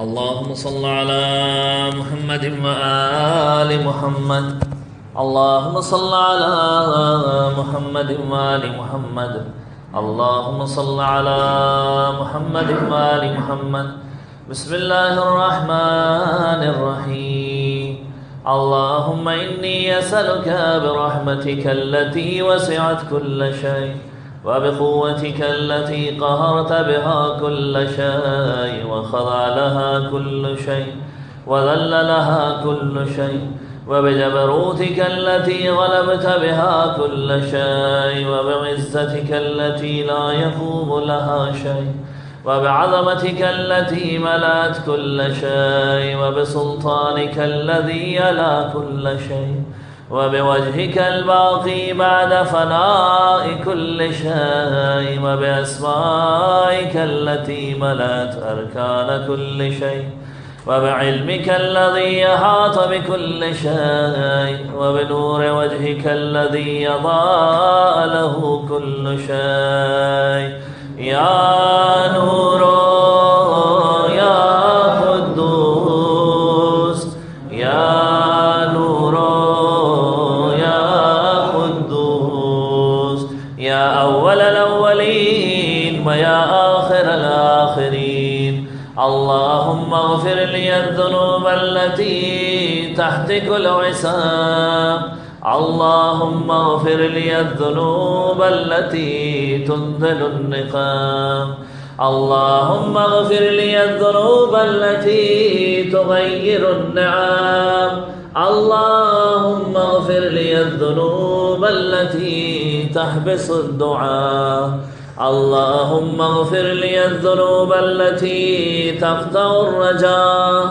اللهم صل على محمد وآل محمد. اللهم صل على محمد وآل محمد. اللهم صل على محمد وآل محمد. بسم الله الرحمن الرحيم. اللهم إني أسألك برحمتك التي وسعت كل شيء وبقوتك التي قهرت بها كل شيء وخضع لها كل شيء وذل لها كل شيء وبجبروتك التي غلبت بها كل شيء وبعزتك التي لا يقوم لها شيء وبعظمتك التي ملأت كل شيء وبسلطانك الذي يلا كل شيء وبوجهك الباقي بعد فناء كل شيء وبأسمائك التي ملأت أركان كل شيء وبعلمك الذي أحاط بكل شيء وبنور وجهك الذي يضاء له كل شيء. يا نور يا قدوس يا نور يا قدوس يا أول الأولين ويا آخر الآخرين. اللهم اغفر لي الذنوب التي تحتك العصام. اللهم اغفر لي الذنوب التي تنزل النقام. اللهم اغفر لي الذنوب التي تغير النعم. اللهم اغفر لي الذنوب التي تحبس الدعاء. اللهم اغفر لي الذنوب التي تقطع الرجاء.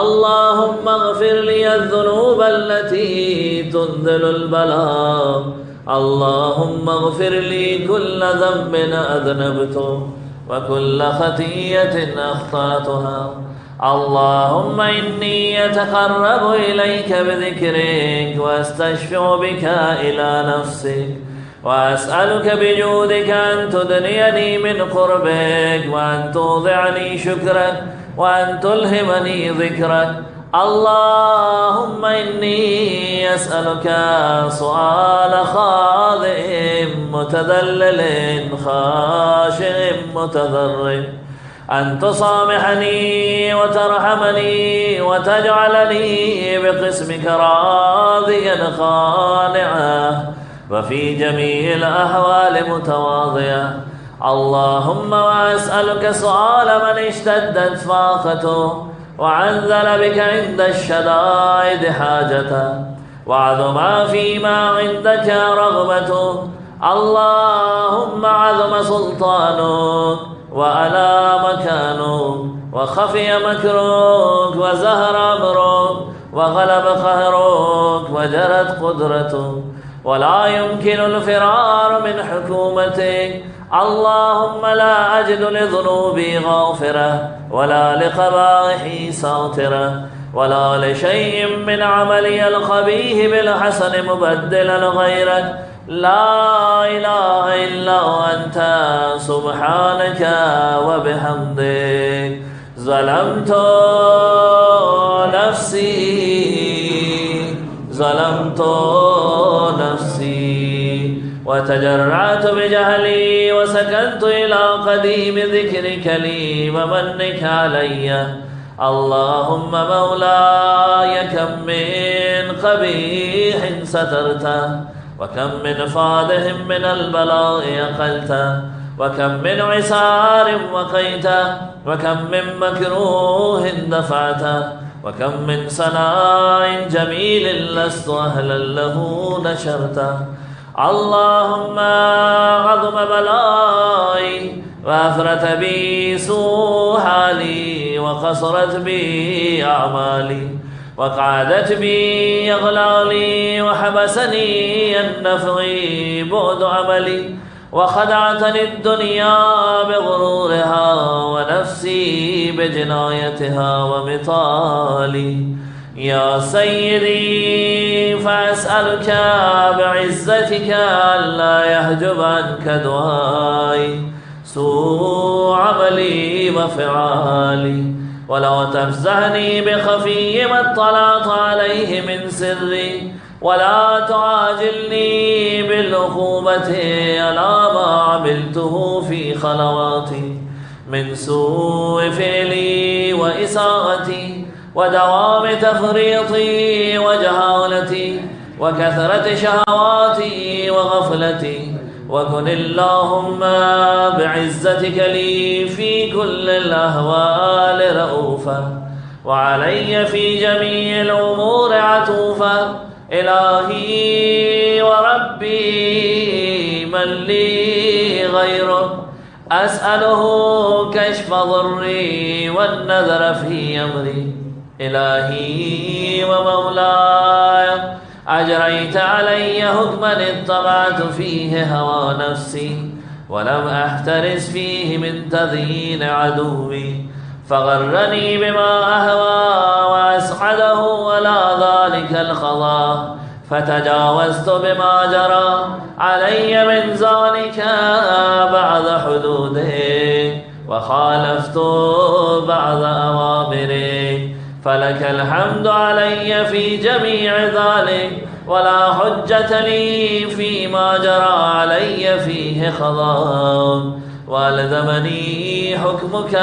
اللهم اغفر لي الذنوب التي تنزل البلاء. اللهم اغفر لي كل ذنب أذنبته وكل خطيئة أخطأتها. اللهم إني أتقرب إليك بذكرك وأستشفع بك إلى نفسك وأسألك بجودك أن تدنيني من قربك وأن توضعني شكرك وأن تلهمني ذكرك. اللهم إني أسألك سؤال خاضع متذلل خاشع متضرع أن تصامحني وترحمني وتجعلني بقسمك راضيا قانعا وفي جميع الأحوال متواضعا. اللهم وأسألك سؤال من اشتدت فاقته وعنزل بك عند الشدائد حاجته وعظم فيما عندك رغبته. اللهم عظم سلطانك وألا مكانك وخفي مكرك وزهر أمرك وغلب قهرك وجرت قدرتك ولا يمكن الفرار من حكومتك. اللهم لا أجد لذنوبي غافرة ولا لقبائحي ساترة ولا لشيء من عملي القبيح بالحسن مبدلا غيرك. لا إله إلا أنت سبحانك وبحمدك. ظلمت نفسي وتجرعت بجهلي وسكنت إلى قديم ذكرك لي ومنك علي. اللهم مولاي كم من قبيح سترته وكم من فاضح من البلاء أقلته وكم من عسار وقيته وكم من مكروه دفعته وكم من صناع جميل لست أهلا له نشرته. اللهم عظم بلائي وأفرت بي سوء حالي وقصرت بي أعمالي وقعدت بي أغلالي وحبسني النفع بعد عملي وخدعتني الدنيا بغرورها ونفسي بجنايتها ومطالي. يا سيدي فأسألك بعزتك ألا يحجب عنك دعائي سوء عملي وفعالي ولا تفزعني بخفي ما اطلعت عليه من سري، ولا تعاجلني بالعقوبة على ما عملته في خلواتي من سوء فعلي وإساءتي ودوام تفريطي وجهالتي وكثرة شهواتي وغفلتي. وكن اللهم بعزتك لي في كل الأهوال رؤوفا، وعلي في جميع الأمور عطوفا. إلهي وربي من لي غيرك، أسأله كشف ضري والنذر في أمري. إلهي ومولاي، أجريت علي حكما اتبعت فيه هوى نفسي، ولم أحترس فيه من تذيين عدوي، فغرني بما أهوى وأسعده على ذلك القضاء، فتجاوزت بما جرى علي من ذلك بعد حدوده، وخالفت بعض أوامره. فلك الحمد علي في جميع ذلك، ولا حجة لي فيما جرى علي فيه قضاء، والزمني حكمك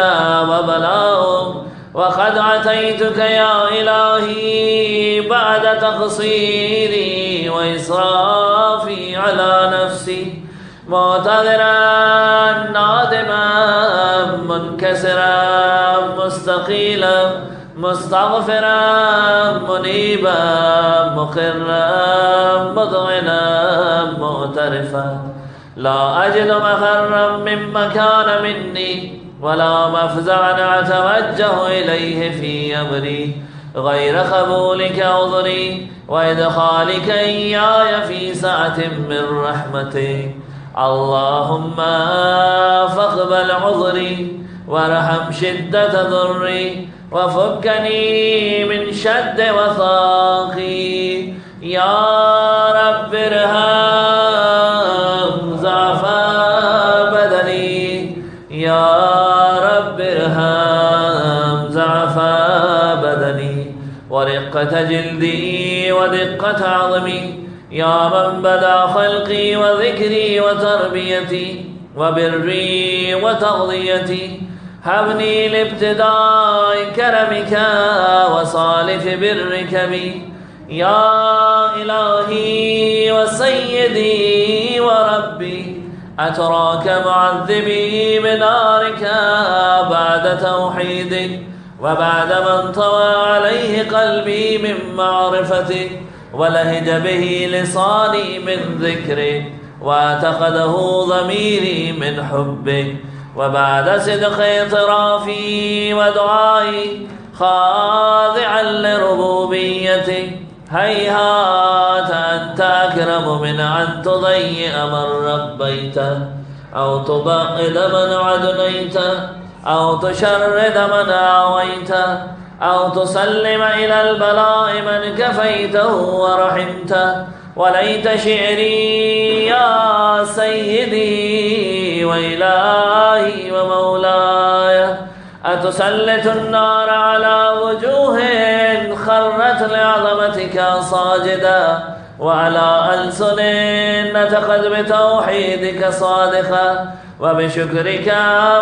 وبلاؤك. وقد أتيتك يا إلهي بعد تقصيري وإسرافي على نفسي، معتذرا نادما منكسرا مستقيلا مستغفرا منيبا مقرا مذعنا معترفا. لا أجد مفرا مما كان مني، ولا مفزعا أتوجه إليه في أمري غير قبولك عذري وإدخالك إياي في سعة من رحمتك. اللهم فاقبل عذري وارحم شدة ضري، وفكني من شد وثاقي. يا رب ارحم ضعف بدني، يا رب ارحم ضعف بدني ورقة جلدي ودقة عظمي. يا من بدا خلقي وذكري وتربيتي وبري وتغذيتي، هبني لابتداء كرمك وصالف برك بي. يا إلهي وسيدي وربي، أتراك معذبي بنارك بعد توحيدك، وبعد من طوى عليه قلبي من معرفتك، ولهج به لساني من ذكرك، واعتقده ضميري من حبك، وبعد صدق اعترافي ودعائي خاضعا لربوبيتك. هيهات أنت أكرم من أن تضيء من ربيته، أو تبعد من عدنيته، أو تشرد من آويته، أو تسلم إلى البلاء من كفيته ورحمته. وليت شعري يا سيدي وإلهي ومولاي، أتسلط النار على وجوه خرت لعظمتك ساجدا، وعلى ألسن نطقت بتوحيدك صادقة وبشكرك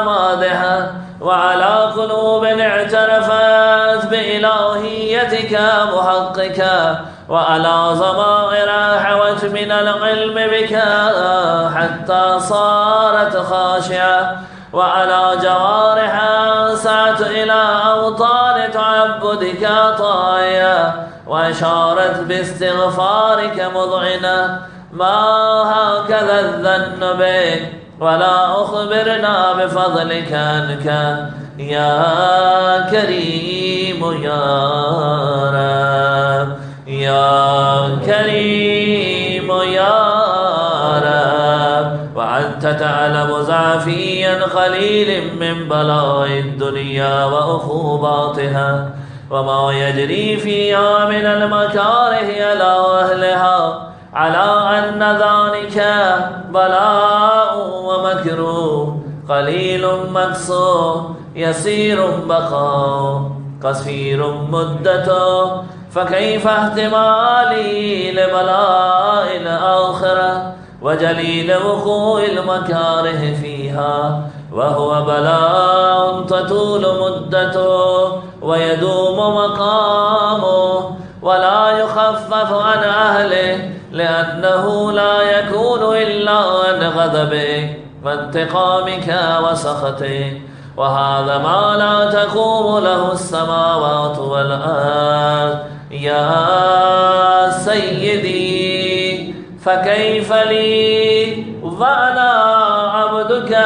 مادحة، وعلى قلوب اعترفت بإلهيتك محققة، وعلى ضمائر حوت من العلم بك حتى صارت خاشعة، وعلى جوارح سعت إلى أوطان تعبدك طايا، وأشارت باستغفارك مذعنة. ما هكذا الظن بك، ولا أخبرنا بفضلك عنك يا كريم يا رب، يا كريم يا رب. وأنت تعلم ضعفي قليل من بلاء الدنيا وعقوباتها، وما يجري فيها من المكاره على أهلها، على أن ذلك بلاء ومكروه، قليل مكسور يسير بقاء قصير مدته، فكيف احتمالي لبلاء الآخرة وجليل وقوع المكاره فيها، وهو بلاء تطول مدته ويدوم مقامه ولا يخفف عن أهله، لأنه لا يكون إلا عن غضبك وانتقامك وسخطك، وهذا ما لا تقوم له السماوات والأرض. يا سيدي فكيف لي وأنا عبدك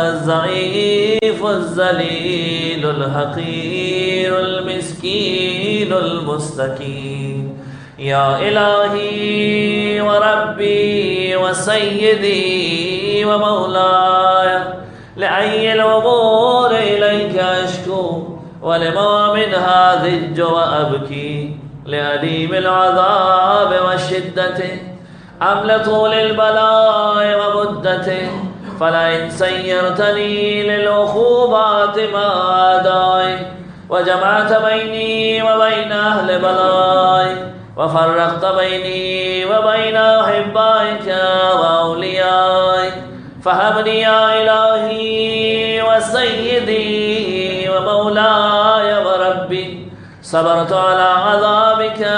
الضعيف الذليل الحقير المسكين المستكين. يا إلهي وربي وسيدي ومولاي، لأي الأمور إليك أشكو، ولما منها ضج وأبكي، لأليم العذاب وشدته أم لطول البلاء ومدته، فلئن سيرتني للعقوبات ما أداي، وجمعت بيني وبين أهل بلاي، وفرقت بيني وبين أحبائك وأوليائك، فهبني يا إلهي وسيدي ومولاي وربي. صبرت على عذابك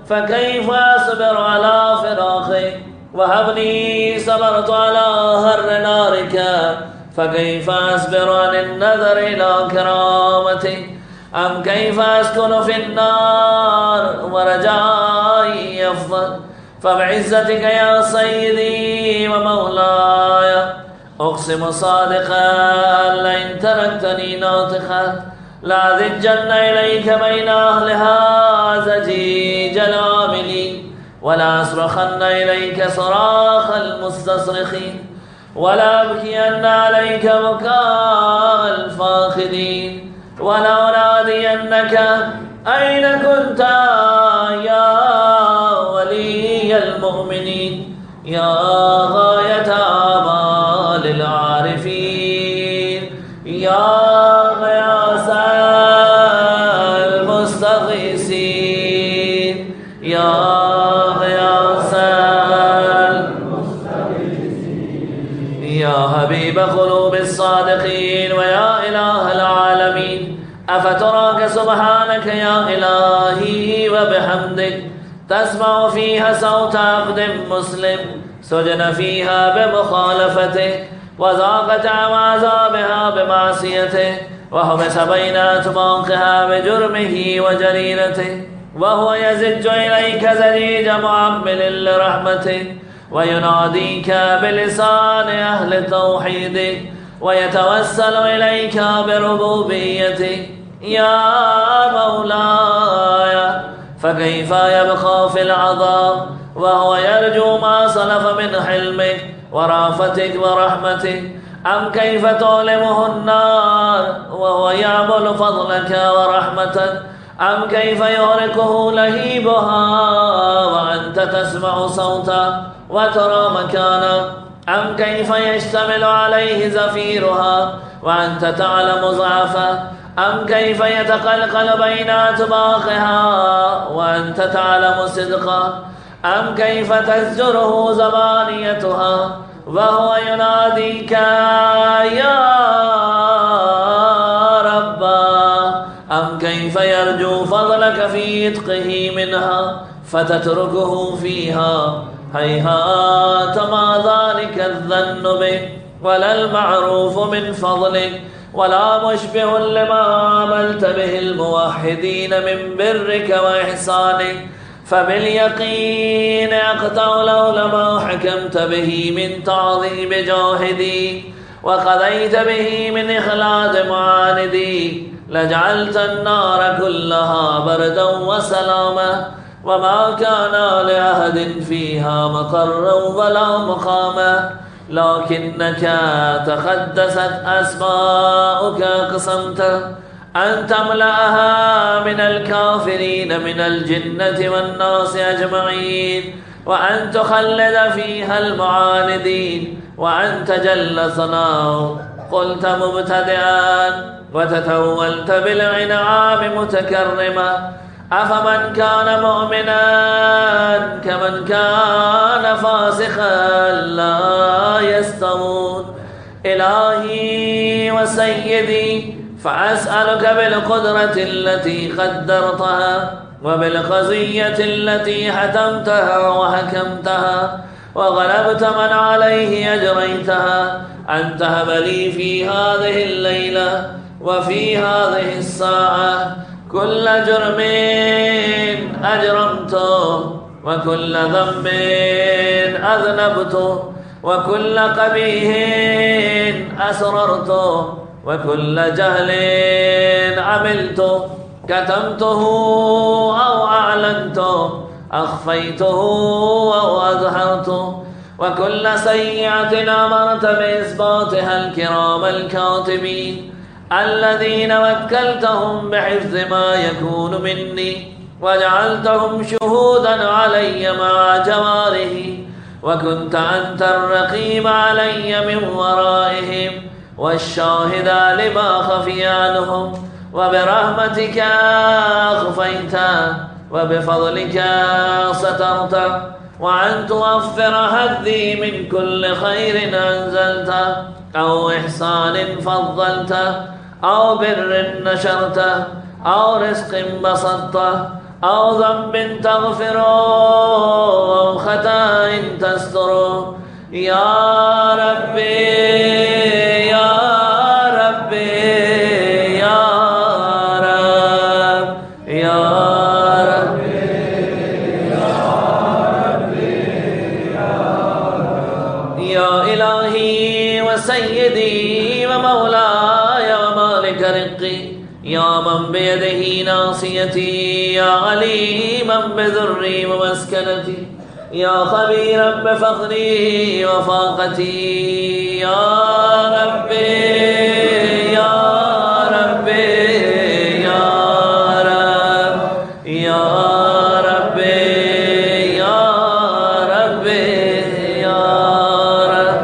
فكيف أصبر على فراقك، وهبني صبرت على هر نارك فكيف أصبر عن النذر إلى كرامتك، أم كيف أسكن في النار ورجائي يفضل. فبعزتك يا سيدي ومولاي أقسم صادقا لئن تركتني ناطقا لأذجن إليك بين أهلها زجيج العاملين، ولا أصرخن إليك صراخ المستصرخين، ولا أبكين عليك بكاء الفاقدين، ولا أنادينك أين كنت يا ولي المؤمنين، يا غاية آمال العارفين، يا غياث المستغيثين، يا غياث المستغيثين، يا حبيب قلوب الصادقين، ويا إله العالمين. أفتراك سبحانك يا إلهي وبحمدك تسمع فيها صوت عبد مسلم سجن فيها بمخالفته، وذاقت عذابها بمعصيته، وحبس بين أطباقها بجرمه وجريرته، وهو يزج إليك زجيج معمل لرحمته، ويناديك بلسان أهل التوحيد، ويتوسل إليك بربوبيته. يا مولاي فكيف يبقى في العذاب وهو يرجو ما سلف من حلمك ورأفتك ورحمتك، أم كيف تعلمه النار وهو يعمل فضلك ورحمتك، أم كيف يغرقه لهيبها وأنت تسمع صوته وترى مكانه، أم كيف يشتمل عليه زفيرها وأنت تعلم ضعفه، أم كيف يتقلقل بين أطباقها وأنت تعلم صدقه، أم كيف تزجره زبانيتها وهو يناديك يا رب، أم كيف يرجو فضلك في إتقه منها فتتركه فيها. هيهات ما ذلك الظن به، ولا المعروف من فضلك، ولا مشبه لما عملت به الموحدين من برك وإحسانك، فباليقين أقطع لولا ما حكمت به من تعظيم جاهدي وقضيت به من إخلاد معاندي، لجعلت النار كلها بردا وسلاما، وما كان لأحد فيها مقرا ولا مقاما، لكنك تقدست أسماؤك قسمت أن تملأها من الكافرين من الجنة والناس أجمعين، وأن تخلد فيها المعاندين، وأن تجل ثناؤك قلت مبتدئا وتتولت بالإنعام متكرما. أفمن كان مؤمنا كمن كان فاسقا لا يستوون. إلهي وسيدي، فأسألك بالقدرة التي قدرتها وبالقضية التي حتمتها وحكمتها وغلبت من عليه أجريتها أن تهب لي في هذه الليلة وفي هذه الساعة كل جرم أجرمته وكل ذنب أذنبته وكل قبيح أسررته وكل جهل عملته، كتمته أو أعلنته، أخفيته أو أظهرته، وكل سيئة أمرت بإثباتها الكرام الكاتبين الذين وكلتهم بحفظ ما يكون مني وجعلتهم شهودا علي مع جواره، وكنت أنت الرقيب علي من ورائهم والشاهد لما خفي عنهم، وبرحمتك أخفيت وبفضلك سترت، وأن توفر هدي من كل خير أنزلت أو إحسان فضلت أو بر نشرت أو رزق بسطت أو ذنب تغفر أو خطأ تستر. يا ربي يا ربي يا رب يا ربي يا ربي يا إلهي وسيدي ومولاي ومالك رقي، يا من بيده ناصيتي، يا عليما بذري ومسكنتي، يا خبيرا بفقري وفاقتي. يا ربي يا ربي يا رب يا ربي يا ربي يا رب،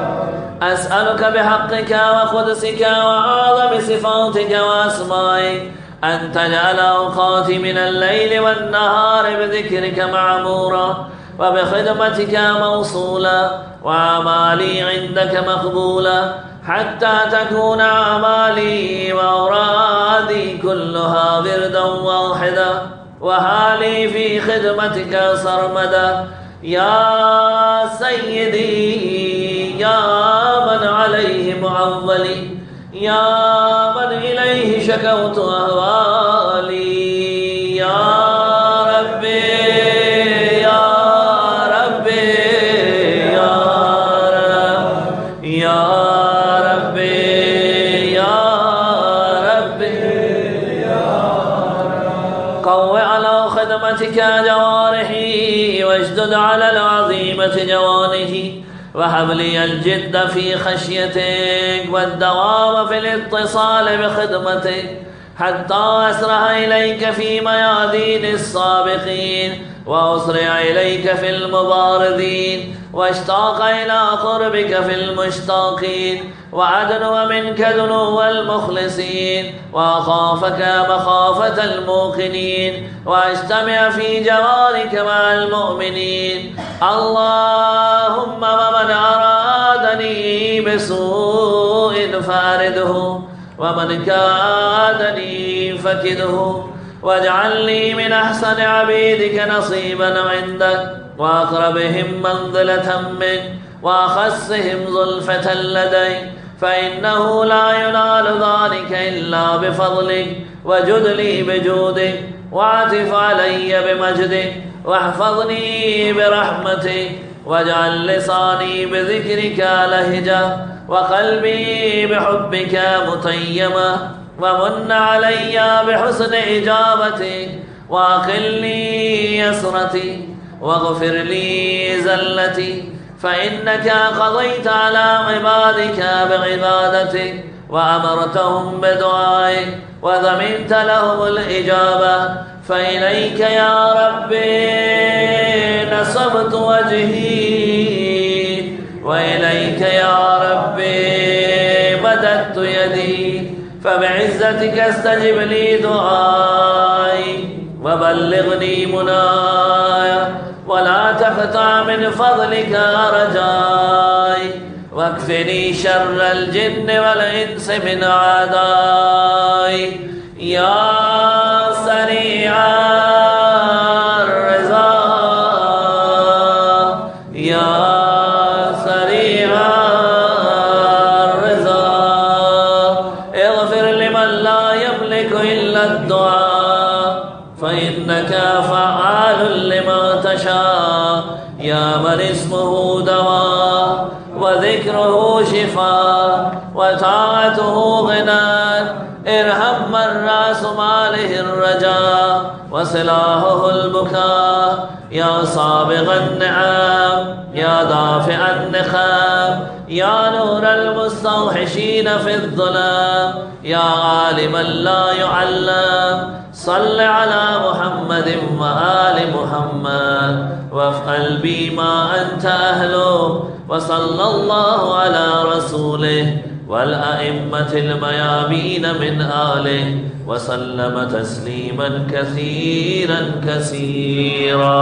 أسألك بحقك وقدسك وأعظم صفاتك وأسمائك أن تجعل أوقاتي من الليل والنهار بذكرك معمورا وبخدمتك موصولا وأعمالي عندك مقبولا، حتى تكون أعمالي وأورادي كلها وردا واحدا وحالي في خدمتك سرمدا. يا سيدي يا من عليه معولي، يا من إليه شكوت أهوالي، يا ربي يا ربي يا رب يا ربي يا ربي يا رب، قو على خدمتك جوارحي واشدد على العظيمة جوانحي، وهب لي الجد في خشيتك والدوام في الاتصال بخدمتك، حتى أسرع إليك في ميادين السابقين وأسرع إليك في المبارزين، واشتاق إلى قربك في المشتاقين، وأدنو منك دنو المخلصين، وأخافك مخافة الموقنين، وأجتمع في جوارك مع المؤمنين. اللهم ومن أرادني بسوء فأرده، ومن كادني فكده، واجعل لي من أحسن عبيدك نصيبا عندك وأقربهم منزلة منك وأخصهم زلفة لديك، فإنه لا ينال ذلك إلا بفضلك، وجد لي بجودك، واعطف علي بمجدك، واحفظني برحمتك، واجعل لساني بذكرك لهجة، وقلبي بحبك متيما، ومن علي بحسن إجابتك، وأقلني يسرتي، واغفر لي زلتي، فإنك قضيت على عبادك بعبادتك، وأمرتهم بدعائك، وضمنت لهم الإجابة، فإليك يا ربي نصبت وجهي، وإليك يا ربي مددت مددت يدي فبعزتك استجب لي دعائي وبلغني مناي ولا تقطع من فضلك رجائي واكفني شر الجن والإنس من أعدائي يا سريع الرضا يا سريع الرضا اغفر لمن لا يملك إلا الدعاء فإنك فعال لما تشاء يا من اسمه دواء وذكره شفاء وطاعته غنى ارحم من راس ماله الرجاء وسلاحه البكاء يا سابغ النعم يا دافع النخام يا نور المستوحشين في الظلام يا عالما لا يعلم صل على محمد وآل محمد وافعل بي ما أنت أهله وصلى الله على رسوله والأئمة الميامين من آله وسلم تسليما كثيرا كثيرا.